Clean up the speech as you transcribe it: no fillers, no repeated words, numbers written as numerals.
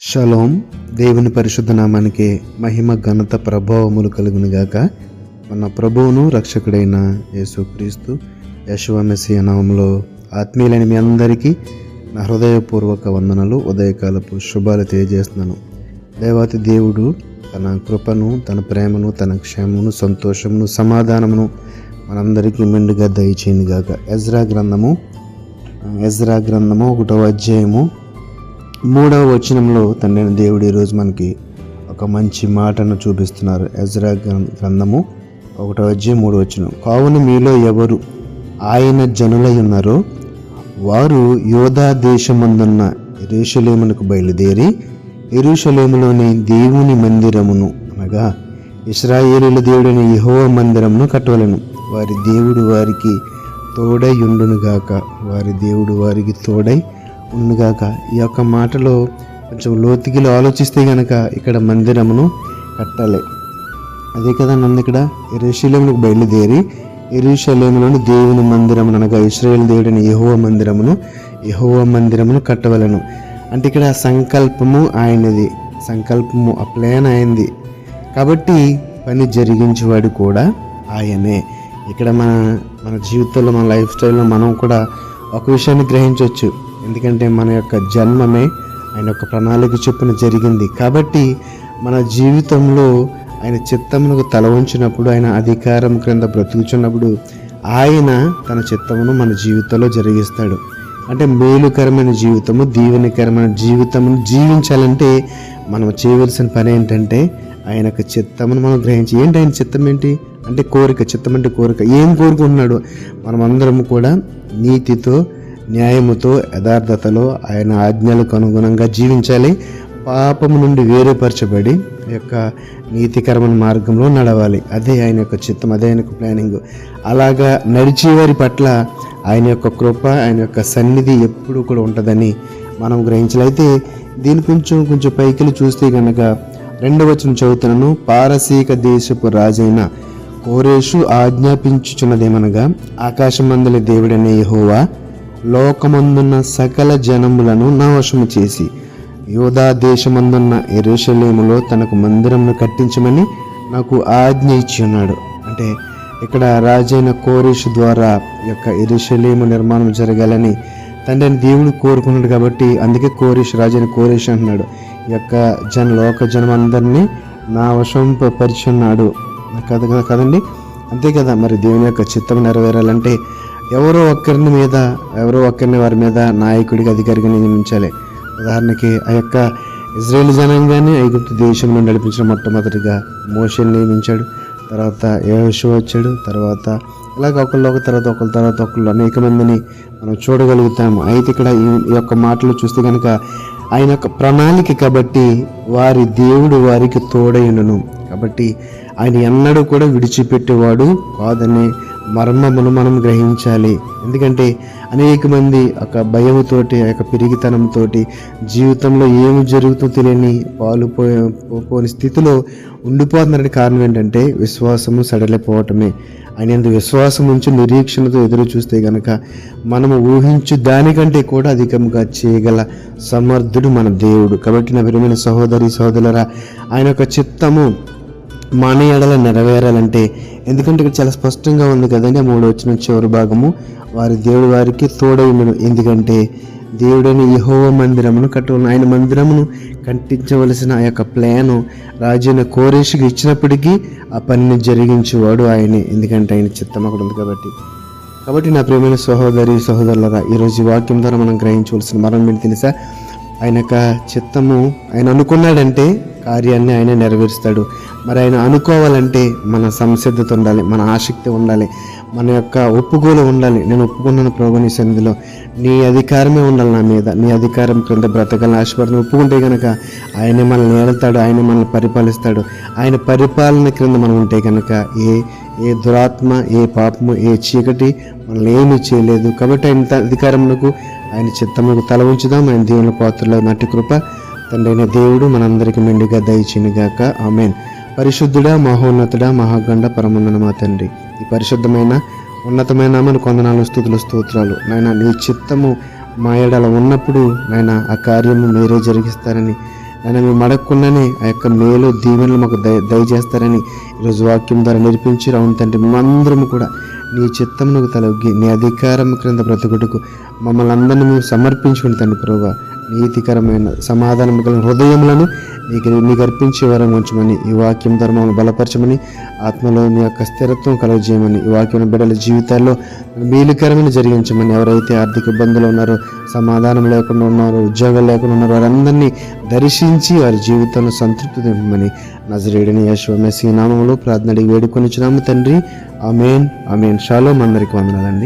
Shalom. దేవుని పరిశుద్ధ నామానికి మహిమ ఘనత ప్రభావములు కలుగునుగాక. మన ప్రభువును రక్షకుడైన యేసుక్రీస్తు యెషువా మెస్సీయ నామములో ఆత్మీయులైన మీ అందరికీ నా హృదయపూర్వక వందనలు, ఉదయకాలపు శుభాలు తెలియజేస్తున్నాను. దేవాతి దేవుడు తన కృపను, తన ప్రేమను, తన క్షేమమును, సంతోషమును, సమాధానమును మనందరికీ మెండుగా దయచేయునుగాక. ఎజ్రా గ్రంథము 1వ అధ్యాయము 3వ వచనంలో తండ్రి దేవుడు ఈరోజు మనకి ఒక మంచి మాటను చూపిస్తున్నారు. ఎజ్రా గ్రంథము 1వ అధ్యాయం 3వ వచనం. కావున మీలో ఎవరు ఆయన జనులై ఉన్నారో వారు యోధా దేశమందున్న యెరూషలేమునకు బయలుదేరి యెరూషలేములోని దేవుని మందిరమును అనగా ఇశ్రాయేలీయుల దేవుడైన యెహోవా మందిరమును కట్టవలెను. వారి దేవుడు వారికి తోడై ఉండునుగాక. వారి దేవుడు వారికి తోడై ఉండుగాక. ఈ యొక్క మాటలో కొంచెం లోతుగిలో ఆలోచిస్తే గనక ఇక్కడ మందిరమును కట్టాలి. అదే కదా నన్ను ఇక్కడ యెరూషలేమునకు బయలుదేరి యెరూషలేములోని దేవుని మందిరమును అనగా ఇశ్రాయేలు దేవుడైన యెహోవా మందిరమును కట్టవలను. అంటే ఇక్కడ సంకల్పము ఆయనది, సంకల్పము ఆ ప్లాన్ ఆయనది కాబట్టి పని జరిగించేవాడు కూడా ఆయనే. ఇక్కడ మన జీవితంలో, మన లైఫ్ స్టైల్లో మనం కూడా ఒక విషయాన్ని గ్రహించవచ్చు. ఎందుకంటే మన యొక్క జన్మమే ఆయన యొక్క ప్రణాళిక చొప్పున జరిగింది. కాబట్టి మన జీవితంలో ఆయన చిత్తమునకు తల ఉంచినప్పుడు, ఆయన అధికారం క్రింద బ్రతుకుచున్నప్పుడు ఆయన తన చిత్తమును మన జీవితంలో జరిగిస్తాడు. అంటే మేలుకరమైన జీవితము, దీవెనకరమైన జీవితమును జీవించాలంటే మనం చేయవలసిన పని ఏంటంటే ఆయన యొక్క చిత్తమును మనం గ్రహించి, ఏంటి ఆయన చిత్తం ఏంటి అంటే కోరిక. చిత్తం అంటే కోరిక. ఏం కోరుకుంటున్నాడు? మనమందరం కూడా నీతితో, న్యాయముతో, యథార్థతలో ఆయన ఆజ్ఞలకు అనుగుణంగా జీవించాలి. పాపము నుండి వేరుపరచబడి యొక్క నీతికరమైన మార్గంలో నడవాలి. అదే ఆయన యొక్క చిత్తం, అదే ఆయన యొక్క ప్లానింగ్. అలాగా నడిచేవారి పట్ల ఆయన యొక్క కృప, ఆయన యొక్క సన్నిధి ఎప్పుడు కూడా ఉంటుందని మనం గ్రహించాలి. అయితే దీని కొంచెం పైకి చూస్తే కనుక 2వ వచనం చదువుతున్నాను. పారసీక దేశపు రాజైన కోరేషు ఆజ్ఞాపించుచున్నదేమనగా, ఆకాశమందలి దేవుడైన యెహోవా లోకమందున్న సకల జనములను నా వశము చేసి యోధా దేశమందున్న యెరూషలేములో తనకు మందిరమును కట్టించమని నాకు ఆజ్ఞ ఇచ్చి ఉన్నాడు. అంటే ఇక్కడ రాజైన కోరేషు ద్వారా యొక్క యెరూషలేము నిర్మాణం జరగాలని తండ్రి దేవుడు కోరుకున్నాడు. కాబట్టి అందుకే రాజైన కోరేషు అంటున్నాడు, ఈ యొక్క లోక జనమందరినీ నా వశం పరిచున్నాడు కదండి. అంతే కదా. మరి దేవుని యొక్క చిత్తం నెరవేరాలంటే ఎవరో ఒక్కరిని వారి మీద నాయకుడిగా, అధికారిగా నియమించాలి. ఉదాహరణకి ఆ యొక్క ఇజ్రాయేల్ జనాంగాన్ని ఐగుప్తు దేశంలో నడిపించిన మొట్టమొదటిగా మోషేని నియమించాడు. తర్వాత యెహోషువ వచ్చాడు. తర్వాత ఇలాగ తర్వాత ఒకళ్ళు అనేక మందిని మనం చూడగలుగుతాము. అయితే ఇక్కడ ఈ యొక్క మాటలు చూస్తే కనుక ఆయన యొక్క ప్రణాళిక కాబట్టి వారి దేవుడు వారికి తోడైండును. కాబట్టి ఆయన ఎన్నడూ కూడా విడిచిపెట్టేవాడు కాదనే మర్మమును మనం గ్రహించాలి. ఎందుకంటే అనేక మంది ఒక భయముతోటి, ఆ యొక్క పిరిగితనంతో జీవితంలో ఏమి జరుగుతుందో తెలియని పోని స్థితిలో ఉండిపోతున్నటువంటి కారణం ఏంటంటే విశ్వాసము సడలిపోవటమే. ఆయన ఎందు విశ్వాసం ఉంచి నిరీక్షణతో ఎదురు చూస్తే గనక మనము ఊహించు దానికంటే కూడా అధికంగా చేయగల సమర్థుడు మన దేవుడు. కాబట్టి నా ప్రియమైన సహోదరి సహోదరులారా, ఆయన యొక్క చిత్తము మన ఎడల నెరవేరాలంటే, ఎందుకంటే ఇక్కడ చాలా స్పష్టంగా ఉంది కదండి 3వ వచనం చివరి భాగము, వారి దేవుడు వారికి తోడై ఉండను. ఎందుకంటే దేవుడైన యెహోవా మందిరమును కట్టవలెను. ఆయన మందిరమును కట్టించవలసిన ఆ యొక్క ప్లాను రాజైన కోరేషుకి ఇచ్చినప్పటికీ ఆ పనిని జరిగించేవాడు ఆయనే. ఎందుకంటే ఆయన చిత్తం అక్కడ ఉంది కాబట్టి నా ప్రియమైన సహోదరి సహోదరులారా, ఈరోజు ఈ వాక్యం ద్వారా మనం గ్రహించవలసిన మరణం ఏంటి తెలుసా? ఆయన యొక్క చిత్తము ఆయన అనుకున్నాడంటే కార్యాన్ని ఆయన నెరవేరుస్తాడు. మరి ఆయన అనుకోవాలంటే మన సంసిద్ధత ఉండాలి, మన ఆసక్తి ఉండాలి, మన యొక్క ఒప్పుకోలు ఉండాలి. నేను ఒప్పుకున్నాను ప్రభు నీ సన్నిధిలో, నీ అధికారమే ఉండాలి నా మీద, నీ అధికారం క్రింద బ్రతకాలని ఆశపడుతుంది. ఒప్పుకుంటే కనుక ఆయనే మనల్ని ఏలుతాడు, ఆయనే మనల్ని పరిపాలిస్తాడు. ఆయన పరిపాలన క్రింద మనం ఉంటే కనుక ఏ దురాత్మ, ఏ పాపము, ఏ చీకటి మనల్ని ఏమీ చేయలేదు. కాబట్టి ఆయన అధికారమునకు, ఆయన చిత్తమునకు తల ఉంచుదాం. ఆయన దేవుని పాత్రలో నటి కృప తండ్రి అయిన దేవుడు మనందరికీ మెండుగా దయచేయునుగాక. ఆమేన్. పరిశుద్ధుడా, మహోన్నతుడా, మహాగండ పరమందున మా తండ్రి, ఈ పరిశుద్ధమైన ఉన్నతమైన నామమునకు వందనాలు, స్తుతులు, స్తోత్రాలు. నాయన నీ చిత్తము మా ఎడల ఉన్నప్పుడు నాయన ఆ కార్యము మీరే జరిగిస్తారని ఆయన మేము అడగకుండానే ఆ యొక్క మేలు దీవెనలు మాకు దయచేస్తారని ఈరోజు వాక్యం ద్వారా నేర్పించి అవును తండ్రి, మేమందరం కూడా నీ చిత్తమునకు తలొగ్గి నీ అధికారం క్రింద బ్రతుకుటకు మమ్మల్ని అందరినీ మేము సమర్పించుకుని తండ్రి ప్రభువా, నీతికరమైన సమాధానం కలిగిన హృదయములను నీకు అర్పించే వరం ఉంచమని, ఈ వాక్యం ద్వారా మమ్మల్ని బలపరచమని, ఆత్మలో నీ యొక్క స్థిరత్వం కలుగజేయమని, ఈ వాక్యం బిడ్డల జీవితాల్లో మేలుకరమైన జరిగించమని, ఎవరైతే ఆర్థిక ఇబ్బందులు ఉన్నారో, సమాధానం లేకుండా ఉన్నారో, ఉద్యోగాలు లేకుండా ఉన్నారో, వారందరినీ దర్శించి వారి జీవితంలో సంతృప్తి తెమ్మని నజరేయుడైన యేషువ మెస్సీ నామములో ప్రార్థన అడిగి వేడుకొనిచున్నాము తండ్రి. ఆమేన్ ఆమేన్. షాలోమ్. అందరికీ వందనాలండి.